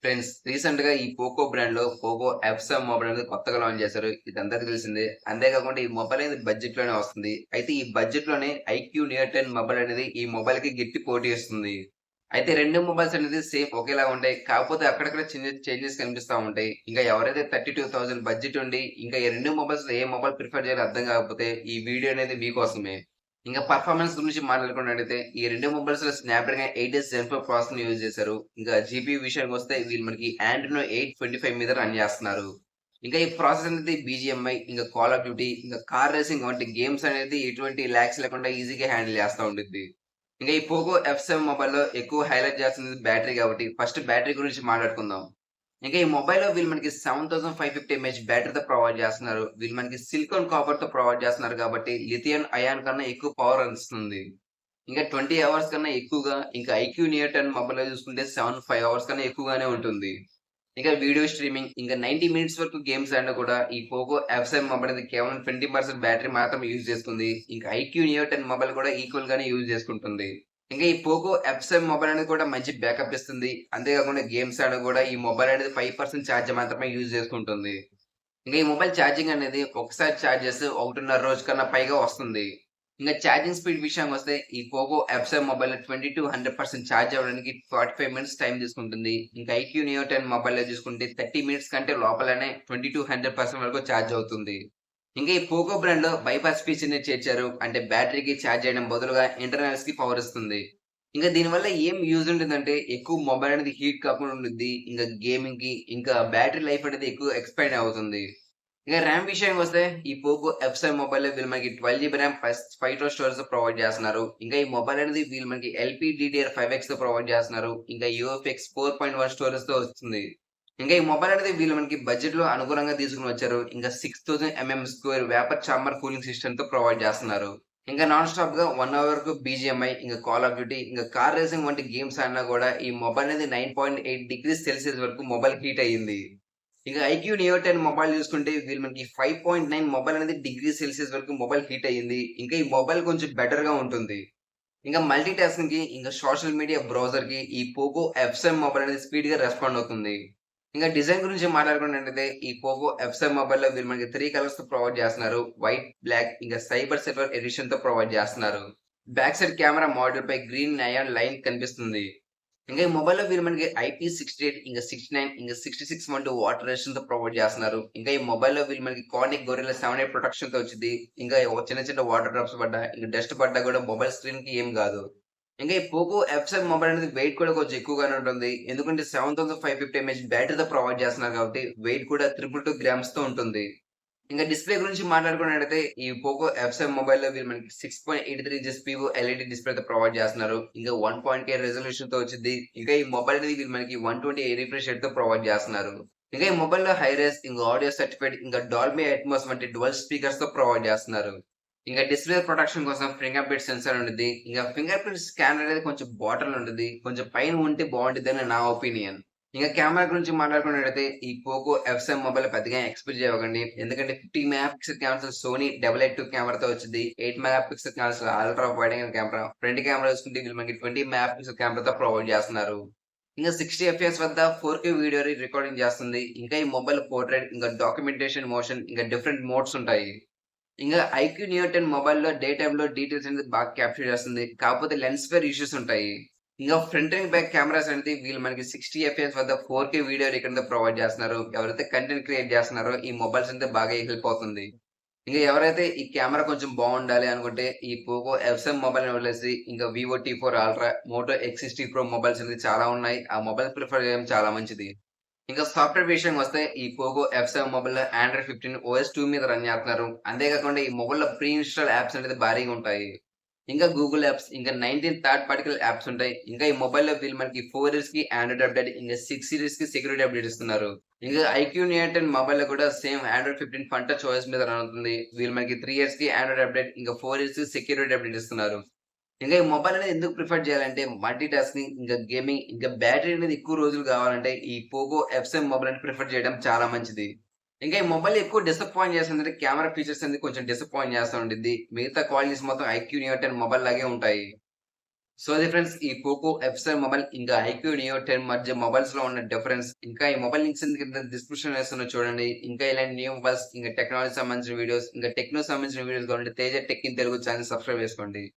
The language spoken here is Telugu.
ఫ్రెండ్స్ రీసెంట్ గా ఈ పోకో బ్రాండ్ లో పోకో ఎఫ్7 మొబైల్ అనేది కొత్తగా లాంచ్ చేశారు. ఇది అందరికీ తెలిసిందే. అంతేకాకుండా ఈ మొబైల్ అనేది బడ్జెట్ లోనే వస్తుంది. అయితే ఈ బడ్జెట్ లోనే ఐక్యూ నియర్ 10 మొబైల్ అనేది ఈ మొబైల్ కి గట్టి పోటీ ఇస్తుంది. అయితే రెండు మొబైల్స్ అనేది సేమ్ ఒకేలా ఉంటాయి. కాకపోతే అక్కడక్కడ చిన్న చేంజెస్ కనిపిస్తా ఉంటాయి. ఇంకా ఎవరైతే 32,000 బడ్జెట్ ఉండి ఇంకా ఈ రెండు మొబైల్స్ లో ఏ మొబైల్ ప్రిఫర్ చేయాలో అర్థం కాకపోతే ఈ వీడియో అనేది మీకోసమే. ఇంకా పర్ఫార్మెన్స్ గురించి మాట్లాడుకున్నట్టయితే ఈ రెండు మొబైల్స్ లో స్నాప్‌డ్రాగన్ 8 జెన్ 4 ప్రాసెసర్‌ని యూజ్ చేశారు. ఇంకా జీపీయూ విషయానికొస్తే వీళ్ళు మనకి ఆండ్రాయిడ్ 825 మీద రన్ చేస్తున్నారు. ఇంకా ఈ ప్రాసెస్ అనేది బీజీఎంఐ, ఇంకా కాల్ ఆఫ్ డ్యూటీ, ఇంకా కార్ రేసింగ్ వంటి గేమ్స్ అనేది ఎటువంటి లాగ్స్ లేకుండా ఈజీగా హ్యాండిల్ చేస్తా ఉండిద్ది. ఇంకా ఈ పోకో ఎఫ్7 మొబైల్‌లో ఎక్కువ హైలైట్ చేస్తుంది బ్యాటరీ కాబట్టి ఫస్ట్ బ్యాటరీ గురించి మాట్లాడుకుందాం. ఇంకా ఈ మొబైల్‌లో వీళ్ళు మనకి 7550 ఎంఏహెచ్ బ్యాటరీతో ప్రొవైడ్ చేస్తున్నారు. వీళ్ళు మనకి సిలికాన్ కాపర్‌తో ప్రొవైడ్ చేస్తున్నారు కాబట్టి లిథియం అయాన్ కన్నా ఎక్కువ పవర్ అందిస్తుంది. ఇంకా 20 అవర్స్ కన్నా ఎక్కువగా ఇంకా ఐక్యూ నియర్ 10 మొబైల్‌లో చూసుకుంటే 5 అవర్స్ కన్నా ఎక్కువగానే ఉంటుంది. ఇంకా వీడియో స్ట్రీమింగ్ ఇంకా 90 మినిట్స్ వరకు గేమ్స్ ఆడినా కూడా ఈ పోకో ఎఫ్7 మొబైల్ అనేది కేవలం 20% బ్యాటరీ మాత్రమే యూజ్ చేస్తుంది. ఇంకా ఐక్యూ నియో 10 మొబైల్ కూడా ఈక్వల్ గానే యూజ్ చేసుకుంటుంది. ఇంకా ఈ పోకో ఎఫ్7 మొబైల్ అనేది కూడా మంచి బ్యాకప్ ఇస్తుంది. అంతేకాకుండా గేమ్స్ ఆడడం కూడా ఈ మొబైల్ అనేది 5% ఛార్జ్ మాత్రమే యూజ్ చేసుకుంటుంది. ఇంకా ఈ మొబైల్ ఛార్జింగ్ అనేది ఒకసారి ఛార్జ్ చేస్తే 1.5 రోజు కన్నా పైగా వస్తుంది. ఇంక ఛార్జింగ్ స్పీడ్ విషయానికొస్తే ఈ పోకో ఎఫ్7 మొబైల్‌లో 20-100% ఛార్జ్ అవ్వడానికి 45 మినిట్స్ టైం తీసుకుంటుంది. ఇంకా ఐక్యూ నియో 10 మొబైల్‌లో చూసుకుంటే 30 మినిట్స్ కంటే లోపలనే 20-100% వరకు ఛార్జ్ అవుతుంది. ఇంకా ఈ పోకో బ్రాండ్‌లో బైపాస్ ఫీచర్‌ని చేర్చారు. అంటే బ్యాటరీకి ఛార్జ్ చేయడం బదులుగా ఇంటర్నల్స్‌కి పవర్ ఇస్తుంది. ఇంకా దీనివల్ల ఏం యూజ్ ఉంటుందంటే ఎక్కువ మొబైల్ అనేది హీట్ కాకుండా ఉండిద్ది. ఇంకా గేమింగ్‌కి ఇంకా బ్యాటరీ లైఫ్ అనేది ఎక్కువ ఎక్స్‌పాండ్ అవుతుంది. ఇక ర్యామ్ విషయానికొస్తే ఈ పోకో ఎఫ్7 మొబైల్‌లో వీళ్ళు మనకి 12 జీబీ ర్యామ్ ప్లస్ 512 స్టోరేజ్‌తో ప్రొవైడ్ చేస్తున్నారు. ఇంకా ఈ మొబైల్ అనేది వీళ్ళు మనకి LPDDR5Xతో ప్రొవైడ్ చేస్తున్నారు. ఇంకా UFX 4.1 స్టోరేజ్‌తో వస్తుంది. ఇంకా ఈ మొబైల్ అనేది వీళ్ళు మనకి బడ్జెట్‌లో అనుగుణంగా తీసుకొనొచ్చారు. ఇంకా 6000 స్క్వేర్ వేపర్ చాంబర్ కూలింగ్ సిస్టమ్‌తో ప్రొవైడ్ చేస్తున్నారు. ఇంకా నాన్ స్టాప్‌గా 1 అవర్ వరకు బీజీఎంఐ, ఇంకా కాల్ ఆఫ్ డ్యూటీ, ఇంకా కార్ రేసింగ్ వంటి గేమ్స్ ఆడినా కూడా ఈ మొబైల్ అనేది 9.8 డిగ్రీస్ సెల్సియస్ వరకు మొబైల్ హీట్ అయ్యింది. ఇక ఐక్యూ నియో 10 మొబైల్ చూసుకుంటే వీళ్ళు మనకి 5.9 మొబైల్ అనేది డిగ్రీ సెల్సియస్ వరకు మొబైల్ హీట్ అయ్యింది. ఇంకా ఈ మొబైల్ కొంచెం బెటర్‌గా ఉంటుంది. ఇంకా మల్టీ టాస్కింగ్‌కి, ఇంకా సోషల్ మీడియా బ్రౌజర్‌కి ఈ పోకో ఎఫ్7 మొబైల్ అనేది స్పీడ్‌గా రెస్పాండ్ అవుతుంది. ఇంకా డిజైన్ గురించి మాట్లాడుకున్నట్టయితే ఈ పోకో ఎఫ్7 మొబైల్‌లో వీళ్ళు మనకి 3 కలర్స్‌తో ప్రొవైడ్ చేస్తున్నారు. వైట్, బ్లాక్ ఇంకా సైబర్ సిల్వర్ ఎడిషన్‌తో ప్రొవైడ్ చేస్తున్నారు. బ్యాక్ సైడ్ కెమెరా మోడల్‌పై గ్రీన్ నయాన్ లైన్ కనిపిస్తుంది. ఇంకా ఈ మొబైల్‌లో వీళ్ళు మనకి IP68 ఇంకా 69 ఇంకా 66 వంటి వాటర్ రెసిస్టెన్స్‌తో ప్రొవైడ్ చేస్తున్నారు. ఇంకా ఈ మొబైల్‌లో వీళ్ళు మనకి కార్నింగ్ గొరిల్లా 7 ప్రొటెక్షన్‌తో వచ్చిద్ది. ఇంకా చిన్న చిన్న వాటర్ డ్రాప్స్ పడ్డా, ఇంకా డస్ట్ పడ్డా కూడా మొబైల్ స్క్రీన్‌కి ఏం కాదు. ఇంకా ఈ పోకో ఎఫ్7 మొబైల్ అనేది వెయిట్ కూడా కొంచెం ఎక్కువగానే ఉంటుంది. ఎందుకంటే 7550 ఎంఏహెచ్ బ్యాటరీతో ప్రొవైడ్ చేస్తున్నారు కాబట్టి వెయిట్ కూడా 222 గ్రామ్స్‌తో ఉంటుంది. ఇంకా డిస్‌ప్లే గురించి మాట్లాడుకున్నట్టయితే ఈ పోకో ఎఫ్7 మొబైల్‌లో వీళ్ళు మనకి 6.83 ఇంచెస్ పిఓ ఎల్ఈడీ డిస్‌ప్లేతో ప్రొవైడ్ చేస్తున్నారు. ఇంకా 1.8 రిజల్యూషన్‌తో వచ్చిద్ది. ఇంకా ఈ మొబైల్ అనేది వీళ్ళు మనకి 120 రిఫ్రెష్ రేట్‌తో ప్రొవైడ్ చేస్తున్నారు. ఇంకా ఈ మొబైల్‌లో హై రేస్, ఇంకా ఆడియో సర్టిఫైడ్, ఇంకా డాల్బీ అట్మాస్ వంటి డ్యుయల్ స్పీకర్స్‌తో ప్రొవైడ్ చేస్తున్నారు. ఇంకా డిస్‌ప్లే ప్రొటెక్షన్ కోసం ఫింగర్ ప్రింట్ సెన్సార్ ఉండిద్ది. ఇంకా ఫింగర్ ప్రింట్ స్కానర్ అనేది కొంచెం బాటమ్‌లో ఉంటది. కొంచెం పైన ఉంటే బావుండిద్దని నా ఒపీనియన్. ఇంకా కెమెరా గురించి మాట్లాడుకున్నట్టయితే ఈ పోకో ఎఫ్7 మొబైల్ పెద్దగా ఎక్స్‌పెక్ట్ చేయకండి. ఎందుకంటే 50 మెగాపిక్సెల్ కెమెరాతో సోనీ 882 కెమెరాతో వచ్చిద్ది. 8 megapixel camera ultra wide angle camera. Front camera చూసుకుంటే వీళ్ళు మనకి 20 మెగాపిక్సెల్ కెమెరాతో ప్రొవైడ్ చేస్తున్నారు. ఇంకా 60 ఎఫ్‌పిఎస్ వద్ద 4K వీడియో రికార్డింగ్ చేస్తుంది. ఇంకా ఈ మొబైల్ పోర్ట్రైట్, ఇంకా డాక్యుమెంటేషన్, మోషన్ ఇంకా డిఫరెంట్ మోడ్స్ ఉంటాయి. ఇంకా ఐక్యూ నియో 10 మొబైల్‌లో డే టైమ్‌లో డీటెయిల్స్ అనేది బాగా క్యాప్చర్ చేస్తుంది. కాకపోతే లెన్స్ ఫేర్ ఇష్యూస్ ఉంటాయి. ఇంకా ఫ్రంట్ అండ్ బ్యాక్ కెమెరాస్ అనేది వీళ్ళు మనకి 60 ఎఫ్‌పిఎస్ వద్ద 4K వీడియో రికార్డింగ్‌తో ప్రొవైడ్ చేస్తున్నారు. ఎవరైతే కంటెంట్ క్రియేట్ చేస్తున్నారో ఈ మొబైల్స్ అయితే బాగా హెల్ప్ అవుతుంది. ఇంకా ఎవరైతే ఈ కెమెరా కొంచెం బాగుండాలి అనుకుంటే ఈ పోకో ఎఫ్7 మొబైల్‌ని వదిలేసి ఇంకా Vivo టీ4 ultra, Moto ఎక్స్60 pro mobiles అనేది చాలా ఉన్నాయి. ఆ మొబైల్ ప్రిఫర్ చేయడం చాలా మంచిది. ఇంకా సాఫ్ట్‌వేర్ విషయానికొస్తే ఈ పోకో ఎఫ్7 మొబైల్‌లో ఆండ్రాయిడ్ 15 ఓఎస్ 2 మీద రన్ చేస్తున్నారు. అంతేకాకుండా ఈ మొబైల్‌లో ప్రీ ఇన్‌స్టాల్ యాప్స్ అనేది భారీగా ఉంటాయి. ఇంకా గూగుల్ యాప్స్, ఇంకా 19 థర్డ్ పార్టికల్ యాప్స్ ఉంటాయి. ఇంకా ఈ మొబైల్‌లో వీళ్ళు మనకి 4 ఇయర్స్‌కి ఆండ్రాయిడ్ అప్డేట్, ఇంకా 6 సీరీస్‌కి సెక్యూరిటీ అప్డేట్ ఇస్తున్నారు. ఇంకా ఐక్యూ నియో 10 మొబైల్‌లో కూడా same Android 15 fun touch OS మీద రన్ అవుతుంది. వీళ్ళు మనకి 3 ఇయర్స్‌కి ఆండ్రాయిడ్ అప్డేట్, ఇంకా 4 ఇయర్స్‌కి సెక్యూరిటీ అప్డేట్ ఇస్తున్నారు. ఇంకా ఈ మొబైల్ అనేది ఎందుకు ప్రిఫర్ చేయాలంటే మల్టీ టాస్కింగ్, ఇంకా గేమింగ్, ఇంకా బ్యాటరీ అనేది ఎక్కువ రోజులు కావాలంటే ఈ పోకో ఎఫ్7 మొబైల్ అనేది ప్రిఫర్ చేయడం చాలా మంచిది. ఇంకా ఈ మొబైల్ ఎక్కువ డిసప్పాయింట్ చేస్తుందంటే కెమెరా ఫీచర్స్ అనేది కొంచెం డిసప్పాయింట్ చేస్తా ఉండిద్ది. మిగతా క్వాలిటీస్ మొత్తం ఐక్యూ నియో 10 మొబైల్ లాగే ఉంటాయి. సో అది ఫ్రెండ్స్ ఈ పోకో F7 మొబైల్ ఇంకా ఐక్యూ నియో 10 మధ్య మొబైల్స్ లో ఉన్న డిఫరెన్స్. ఇంకా ఈ మొబైల్ లింక్స్ కింద డిస్క్రిప్షన్ వేస్తున్నా చూడండి. ఇంకా ఇలాంటి న్యూ మొబైల్స్ ఇంకా టెక్నాలజీ సంబంధించిన వీడియోస్ ఇంకా టెక్నో సంబంధించిన వీడియోస్ కావాలంటే Teja tech in Telugu channel subscribe చేసుకోండి.